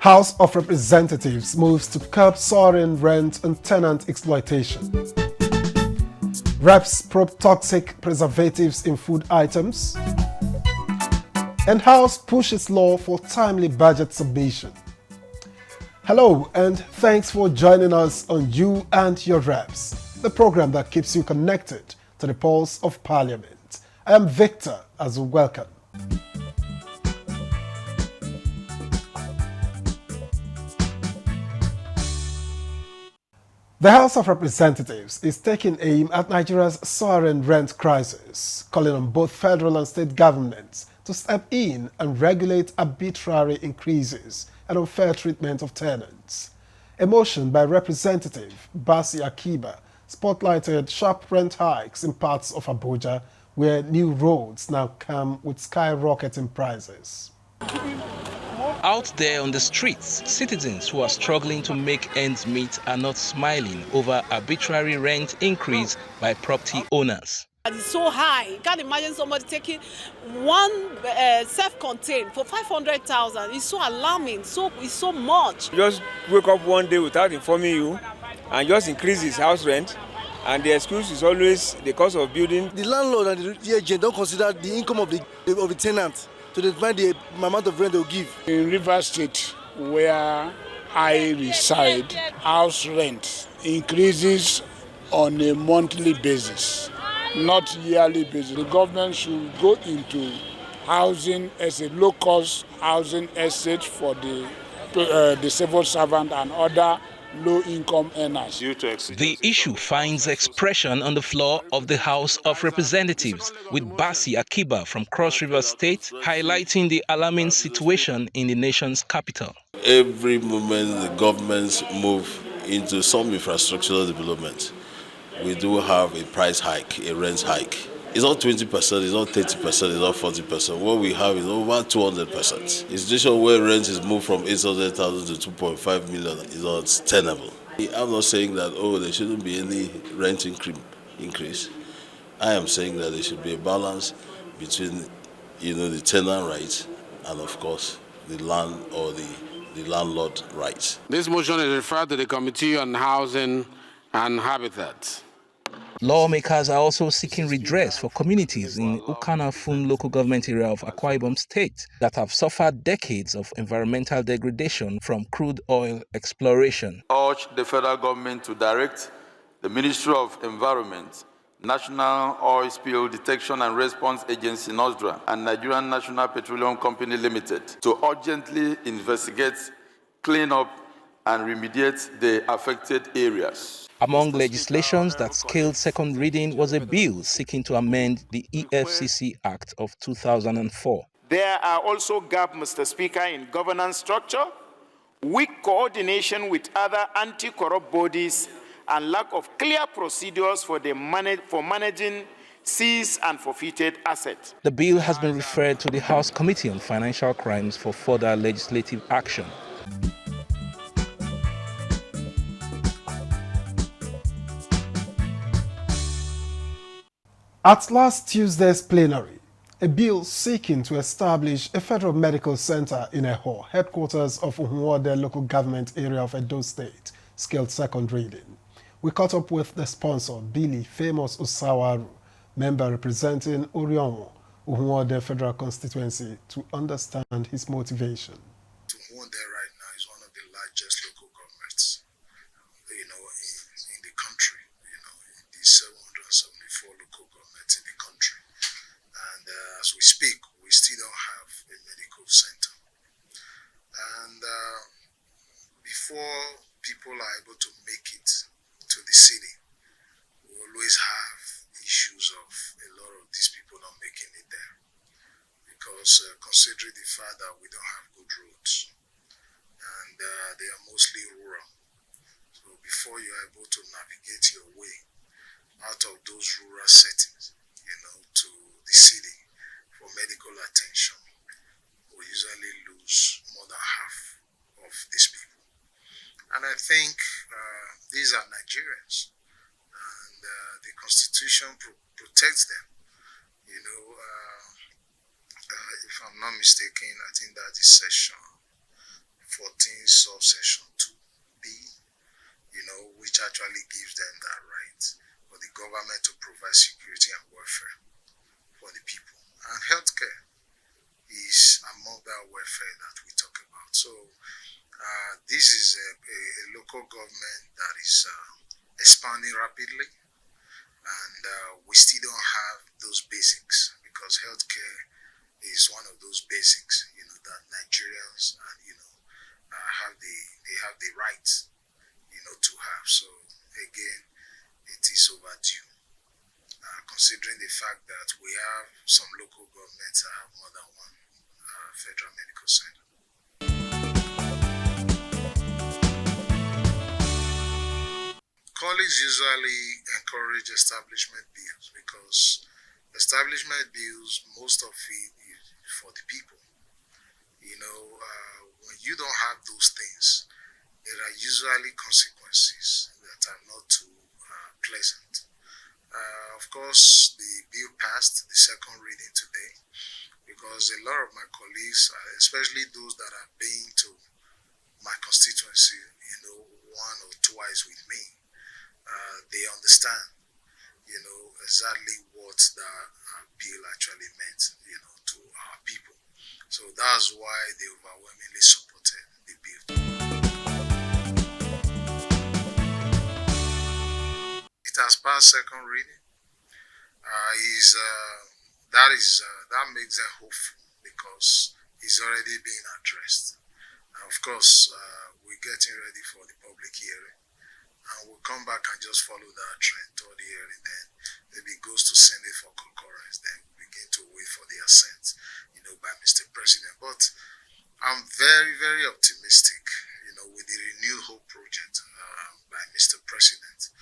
House of Representatives moves to curb soaring rent and tenant exploitation. Reps probe toxic preservatives in food items. And House pushes law for timely budget submission. Hello and thanks for joining us on You and Your Reps, the program that keeps you connected to the pulse of Parliament. I am Victor as welcome. The House of Representatives is taking aim at Nigeria's soaring rent crisis, calling on both federal and state governments to step in and regulate arbitrary increases and unfair treatment of tenants. A motion by Representative Basi Akiba spotlighted sharp rent hikes in parts of Abuja, where new roads now come with skyrocketing prices. Out there on the streets, citizens who are struggling to make ends meet are not smiling over arbitrary rent increase by property owners. It's so high. You can't imagine somebody taking one self-contained for 500,000. It's so alarming. It's so much. Just wake up one day without informing you and just increase his house rent. And the excuse is always the cost of building. The landlord and the agent don't consider the income of the tenant to define the amount of rent they'll give. In Rivers State, where I reside, house rent increases on a monthly basis, not yearly basis. The government should go into housing as a low-cost housing estate for the civil servant and other low-income earners. The issue finds expression on the floor of the House of Representatives, with Basi Akiba from Cross River State highlighting the alarming situation in the nation's capital. Every moment the governments move into some infrastructural development, we do have a price hike, a rent hike. It's not 20%, it's not 30%, it's not 40%. What we have is over 200%. A situation where rent is moved from 800,000 to 2.5 million is not tenable. I'm not saying that, there shouldn't be any rent increase. I am saying that there should be a balance between, the tenant rights and, of course, the land or the landlord rights. This motion is referred to the Committee on Housing and Habitat. Lawmakers are also seeking redress for communities in Ukana-Fun local government area of Akwa Ibom State that have suffered decades of environmental degradation from crude oil exploration. Urge the federal government to direct the Ministry of Environment, National Oil Spill Detection and Response Agency (NOSDRA) and Nigerian National Petroleum Company Limited to urgently investigate, clean up, and remediate the affected areas. Among legislations that scaled second reading was a bill seeking to amend the EFCC Act of 2004. There are also gaps, Mr. Speaker, in governance structure, weak coordination with other anti-corrupt bodies, and lack of clear procedures for managing seized and forfeited assets. The bill has been referred to the House Committee on Financial Crimes for further legislative action. At last Tuesday's plenary, a bill seeking to establish a federal medical center in Ehor, headquarters of Uhunwode local government area of Edo State, scaled second reading. We caught up with the sponsor, Billy Famous Osawaru, member representing Orionwo, Uhunwode Federal Constituency, to understand his motivation. Uhunwode right now is one of the largest local governments, in the country, in the 774 local governments in the country. And as we speak, we still don't have a medical center. And before people are able to make it to the city, we always have issues of a lot of these people not making it there. Because considering the fact that we don't have good roads, and they are mostly rural. So before you're able to navigate your way out of those rural settings, to the city for medical attention, we usually lose more than half of these people. And I think these are Nigerians, and the Constitution protects them. If I'm not mistaken, I think that is section 14 subsection 2B, which actually gives them that right for the government to provide security and welfare for the people. And healthcare is among that welfare that we talk about. So this is a local government that is expanding rapidly, and we still don't have those basics, because healthcare is one of those basics, that Nigerians have the right, to have. So again, it is overdue, considering the fact that we have some local governments that have more than one federal medical center. Colleagues usually encourage establishment bills, because establishment bills, most of it is for the people. When you don't have those things, there are usually consequences that are not too pleasant. Of course, the bill passed the second reading today, because a lot of my colleagues, especially those that have been to my constituency, one or twice with me, they understand, exactly what that bill actually meant, to our people. So that's why they overwhelmingly supported the bill. It has passed second reading. That makes them hopeful, because it's already being addressed. And of course, we're getting ready for the public hearing, and we'll come back and just follow that trend toward the hearing. Then maybe it goes to Senate for concurrence. Then we begin to wait for the assent, by Mr. President. But I'm very, very optimistic, with the Renewed Hope project by Mr. President.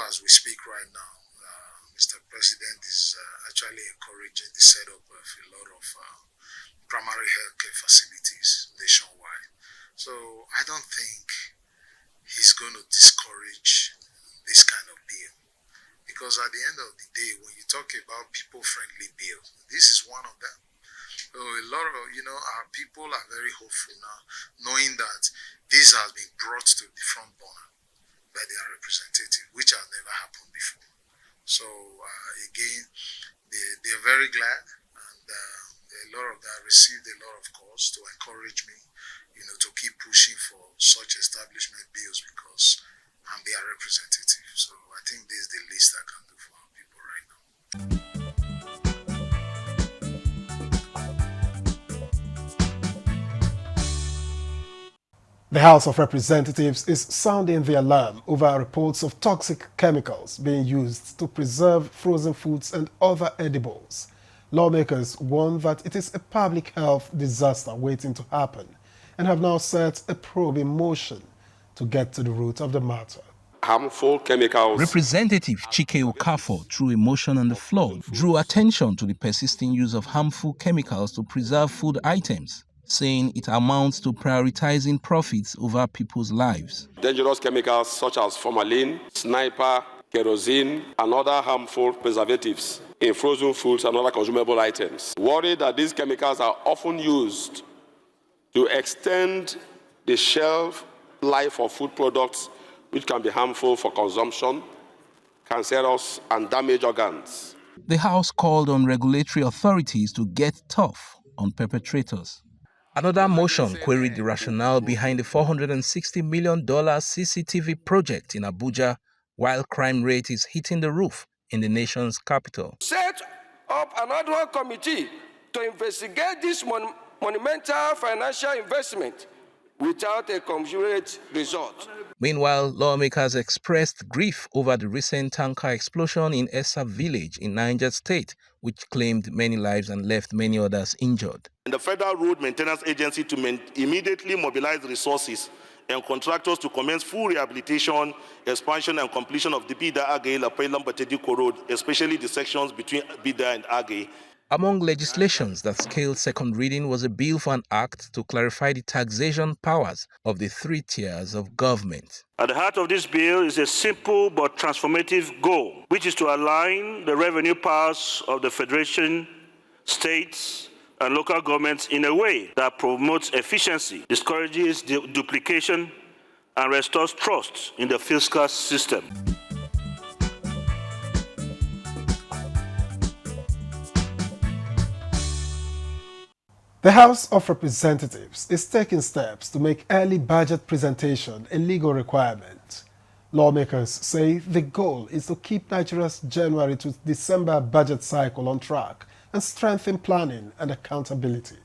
As we speak right now, Mr. President is actually encouraging the setup of a lot of primary healthcare facilities nationwide. So I don't think he's going to discourage this kind of bill, because at the end of the day, when you talk about people-friendly bills, this is one of them. So a lot of our people are very hopeful now, knowing that this has been brought to the front burner by their representative, which has never happened before. So again, they're very glad, and a lot of that received a lot of calls to encourage me, to keep pushing for such establishment bills, because I'm their representative. So I think this is the least I can do for our people right now. The House of Representatives is sounding the alarm over reports of toxic chemicals being used to preserve frozen foods and other edibles. Lawmakers warn that it is a public health disaster waiting to happen, and have now set a probe in motion to get to the root of the matter. Harmful chemicals. Representative Chike Okafor, through a motion on the floor, drew attention to the persisting use of harmful chemicals to preserve food items, saying it amounts to prioritizing profits over people's lives. Dangerous chemicals such as formalin, sniper, kerosene, and other harmful preservatives in frozen foods and other consumable items. Worried that these chemicals are often used to extend the shelf life of food products, which can be harmful for consumption, cancerous, and damage organs. The House called on regulatory authorities to get tough on perpetrators. Another motion queried the rationale behind the $460 million CCTV project in Abuja, while crime rate is hitting the roof in the nation's capital. Set up an ad hoc committee to investigate this monumental financial investment without a commensurate result. Meanwhile, lawmakers expressed grief over the recent tanker explosion in Esa village in Niger State, which claimed many lives and left many others injured. The Federal Road Maintenance Agency to immediately mobilize resources and contractors to commence full rehabilitation, expansion, and completion of the Bida Agay Lapailam Batediko Road, especially the sections between Bida and Agay. Among legislations that scaled second reading was a bill for an act to clarify the taxation powers of the three tiers of government. At the heart of this bill is a simple but transformative goal, which is to align the revenue powers of the Federation, states, and local governments in a way that promotes efficiency, discourages duplication, and restores trust in the fiscal system. The House of Representatives is taking steps to make early budget presentation a legal requirement. Lawmakers say the goal is to keep Nigeria's January to December budget cycle on track and strengthen planning and accountability.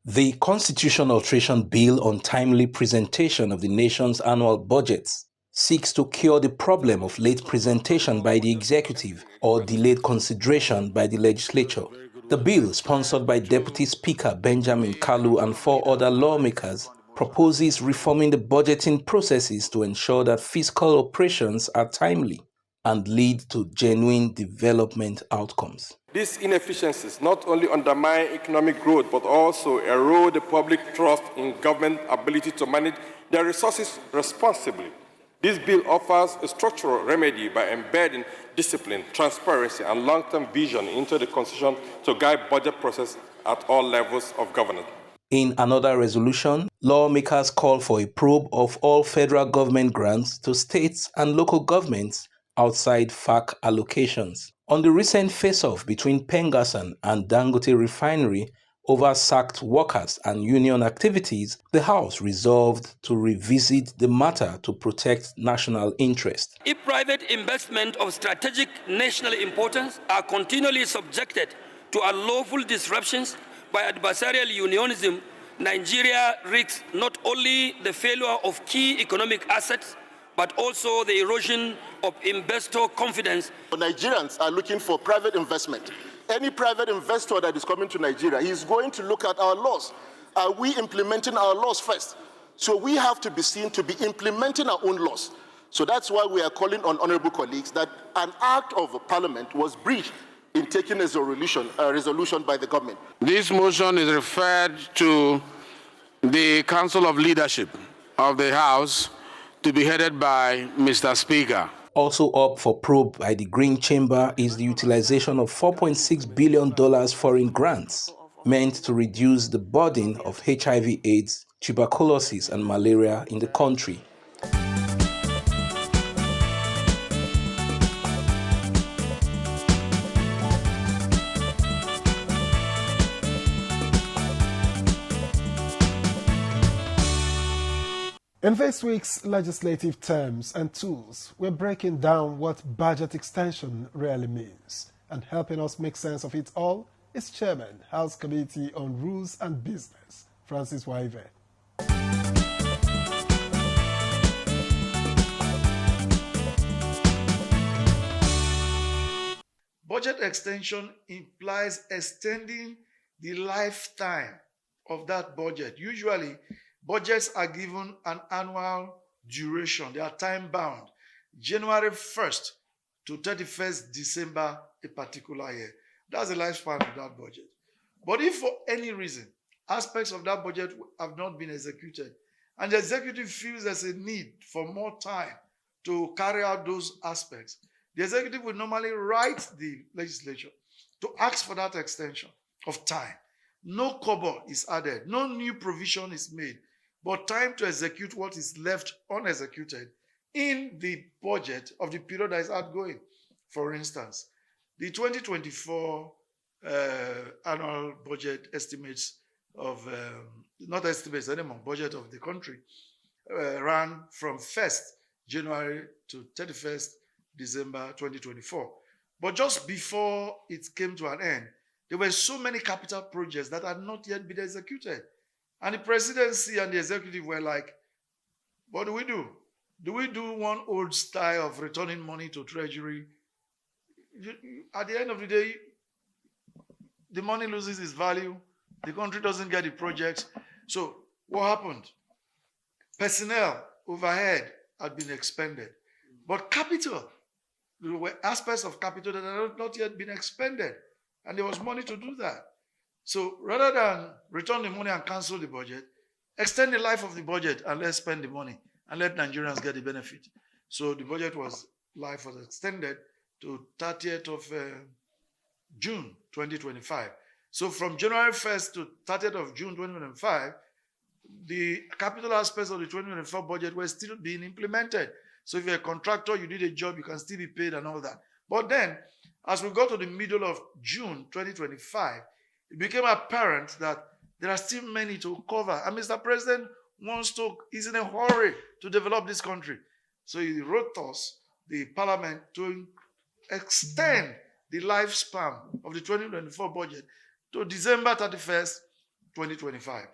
The Constitution Alteration Bill on timely presentation of the nation's annual budgets seeks to cure the problem of late presentation by the executive or delayed consideration by the legislature. The bill, sponsored by Deputy Speaker Benjamin Kalu and 4 other lawmakers, proposes reforming the budgeting processes to ensure that fiscal operations are timely and lead to genuine development outcomes. These inefficiencies not only undermine economic growth but also erode the public trust in government ability to manage their resources responsibly. This bill offers a structural remedy by embedding discipline, transparency, and long-term vision into the Constitution to guide budget process at all levels of governance. In another resolution, lawmakers call for a probe of all federal government grants to states and local governments outside FAC allocations. On the recent face-off between Pengassan and Dangote Refinery over sacked workers and union activities, the House resolved to revisit the matter to protect national interest. If private investment of strategic national importance are continually subjected to unlawful disruptions by adversarial unionism, Nigeria risks not only the failure of key economic assets, but also the erosion of investor confidence. Nigerians are looking for private investment. Any private investor that is coming to Nigeria, he's going to look at our laws. Are we implementing our laws first? So we have to be seen to be implementing our own laws. So that's why we are calling on honorable colleagues that an act of parliament was breached in taking a resolution by the government. This motion is referred to the Council of Leadership of the House to be headed by Mr. Speaker. Also up for probe by the Green Chamber is the utilization of $4.6 billion foreign grants meant to reduce the burden of HIV/AIDS, tuberculosis, and malaria in the country. In this week's legislative terms and tools, we're breaking down what budget extension really means. And helping us make sense of it all is Chairman, House Committee on Rules and Business, Francis Waive. Budget extension implies extending the lifetime of that budget. Usually, budgets are given an annual duration. They are time-bound. January 1st to 31st December a particular year. That's the lifespan of that budget. But if for any reason aspects of that budget have not been executed, and the executive feels there's a need for more time to carry out those aspects, the executive will normally write the legislature to ask for that extension of time. No kobo is added, no new provision is made, but time to execute what is left unexecuted in the budget of the period that is outgoing. For instance, the 2024 annual budget estimates of, not estimates anymore, budget of the country ran from 1st January to 31st December 2024. But just before it came to an end, there were so many capital projects that had not yet been executed. And the presidency and the executive were like, what do we do? Do we do one old style of returning money to treasury? At the end of the day, the money loses its value. The country doesn't get the projects. So what happened? Personnel overhead had been expended. But capital, there were aspects of capital that had not yet been expended. And there was money to do that. So rather than return the money and cancel the budget, extend the life of the budget and let's spend the money and let Nigerians get the benefit. So the budget life was extended to 30th of June 2025. So from January 1st to 30th of June 2025, the capital aspects of the 2024 budget were still being implemented. So if you're a contractor, you did a job, you can still be paid and all that. But then, as we got to the middle of June 2025, it became apparent that there are still many to cover. And Mr. President is in a hurry to develop this country. So he wrote us, the parliament, to extend the lifespan of the 2024 budget to December 31st, 2025.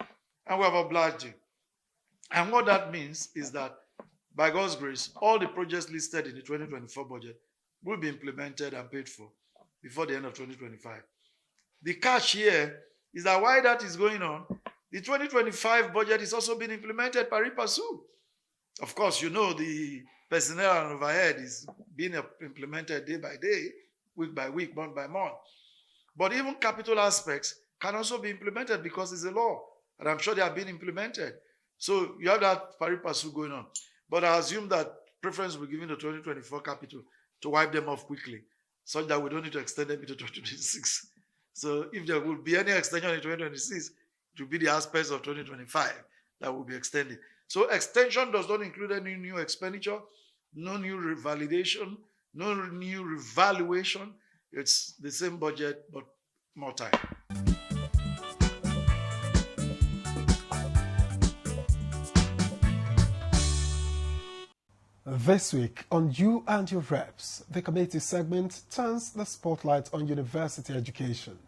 And we have obliged you. And what that means is that, by God's grace, all the projects listed in the 2024 budget will be implemented and paid for before the end of 2025. The catch here is that while that is going on, the 2025 budget is also being implemented pari passu. Of course, you know the personnel and overhead is being implemented day by day, week by week, month by month. But even capital aspects can also be implemented because it's a law, and I'm sure they are being implemented. So you have that pari passu going on. But I assume that preference will be given to 2024 capital to wipe them off quickly, such that we don't need to extend them into 2026. So if there will be any extension in 2026, it will be the aspects of 2025 that will be extended. So extension does not include any new expenditure, no new revalidation, no new revaluation. It's the same budget, but more time. This week on You and Your Reps, the committee segment turns the spotlight on university education.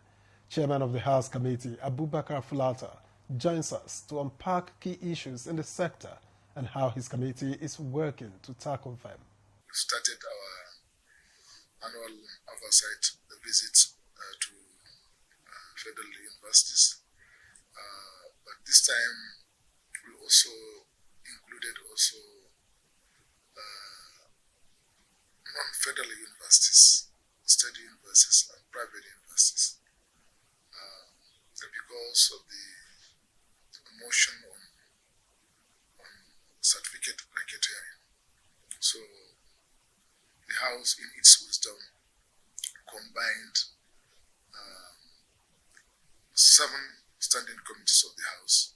Chairman of the House Committee, Abubakar Fulata, joins us to unpack key issues in the sector and how his committee is working to tackle them. We started our annual oversight visits to federal universities, but this time we also included non-federal universities, state universities, and private universities, because of the motion on certificate racketeering. So the House, in its wisdom, combined 7 standing committees of the House,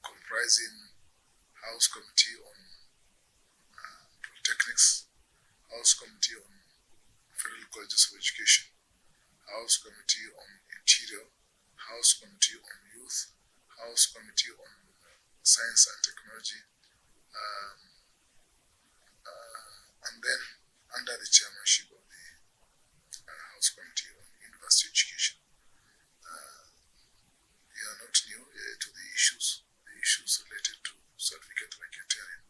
comprising House Committee on Polytechnics, House Committee on Federal Colleges of Education, House Committee on Interior, House Committee on Youth, House Committee on Science and Technology, and then under the chairmanship of the House Committee on University Education. We are not new to the issues related to certificate racketeering.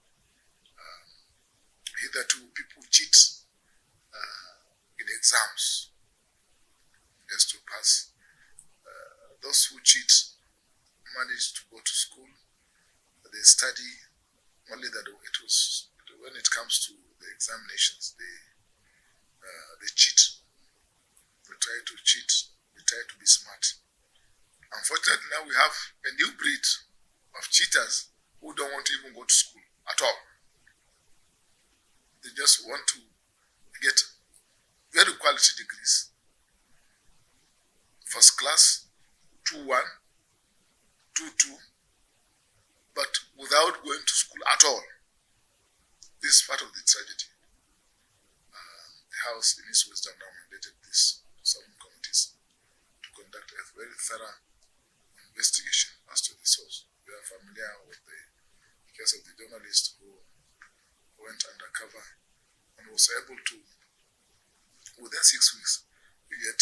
Hitherto, people cheat in exams just to pass. Those who cheat manage to go to school, they study only that when it comes to the examinations, they cheat. They try to cheat, they try to be smart. Unfortunately, now we have a new breed of cheaters who don't want to even go to school at all. They just want to get very quality degrees. First class, 2-1, 2-2, but without going to school at all. This is part of the tragedy. The House, in its wisdom, now mandated these 7 committees to conduct a very thorough investigation as to the source. We are familiar with the case of the journalist who went undercover and was able to, within 6 weeks, get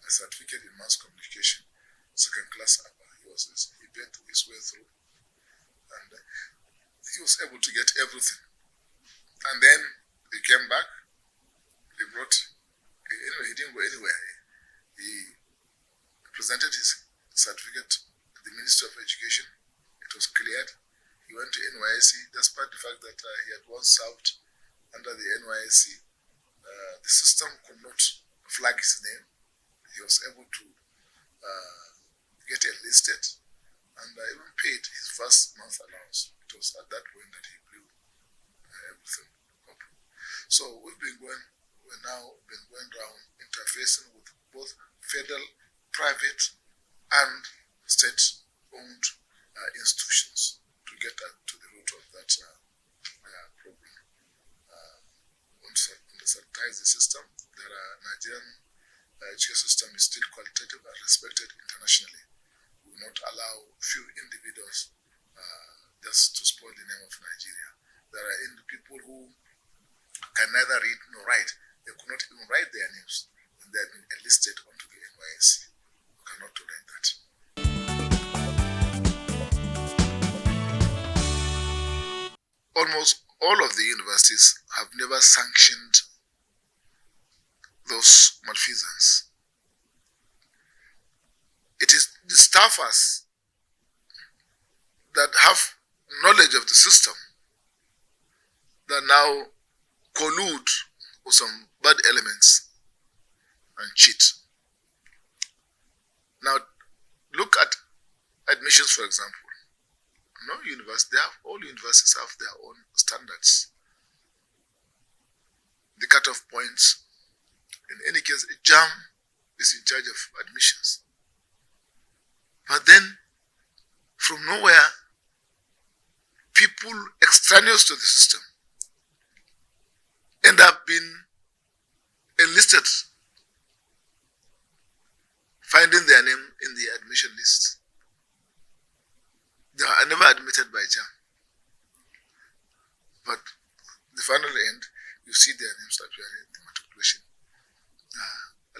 a certificate in mass communication, 2nd class upper. He bent his way through, and he was able to get everything. And then he came back. He didn't go anywhere. He presented his certificate to the Ministry of Education. It was cleared. He went to NYSC, despite the fact that he had once served under the NYSC. The system could not flag his name. He was able to get enlisted and even paid his first month allowance. It was at that point that he blew everything up. So we've been going, we we're now been going around interfacing with both federal, private, and state-owned institutions to get to the root of that problem. To sanitize the system, Nigerian education system is still qualitative and respected internationally. We will not allow few individuals just to spoil the name of Nigeria. There are people who can neither read nor write. They could not even write their names when they have been enlisted onto the NYSC. We cannot tolerate that. Almost all of the universities have never sanctioned those malfeasance. It is the staffers that have knowledge of the system that now collude with some bad elements and cheat. Now, look at admissions, for example. No university, all universities have their own standards. The cutoff points. In any case, JAM is in charge of admissions. But then, from nowhere, people extraneous to the system end up being enlisted, finding their name in the admission list. They are never admitted by JAM. But the final end, you see their names appearing in the matriculation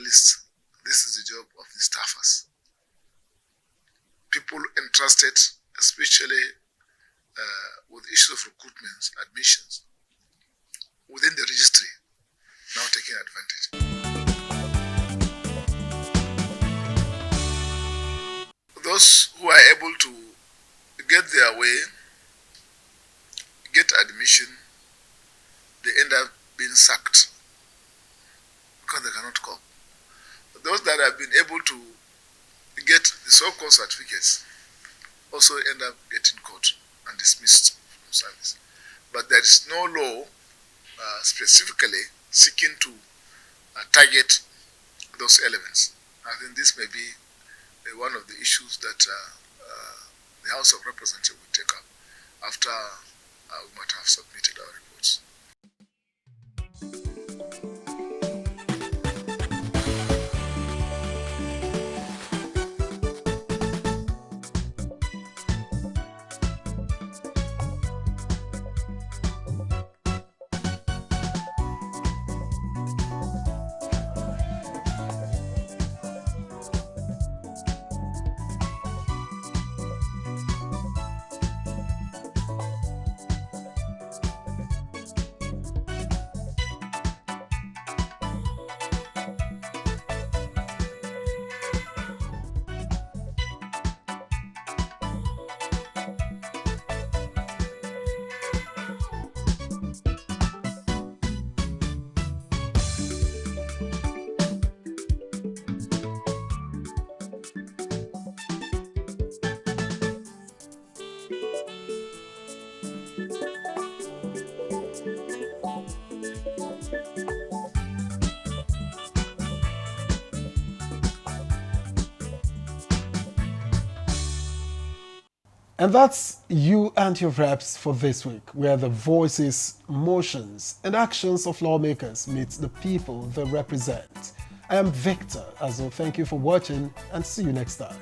list. This is the job of the staffers. People entrusted, especially with issues of recruitment, admissions, within the registry, now taking advantage. Those who are able to get their way, get admission, they end up being sacked because they cannot cope. Those that have been able to get the so-called certificates also end up getting caught and dismissed from service. But there is no law specifically seeking to target those elements. I think this may be one of the issues that the House of Representatives will take up after we might have submitted our reports. And that's you and your reps for this week, where the voices, motions, and actions of lawmakers meet the people they represent. I am Victor, thank you for watching and see you next time.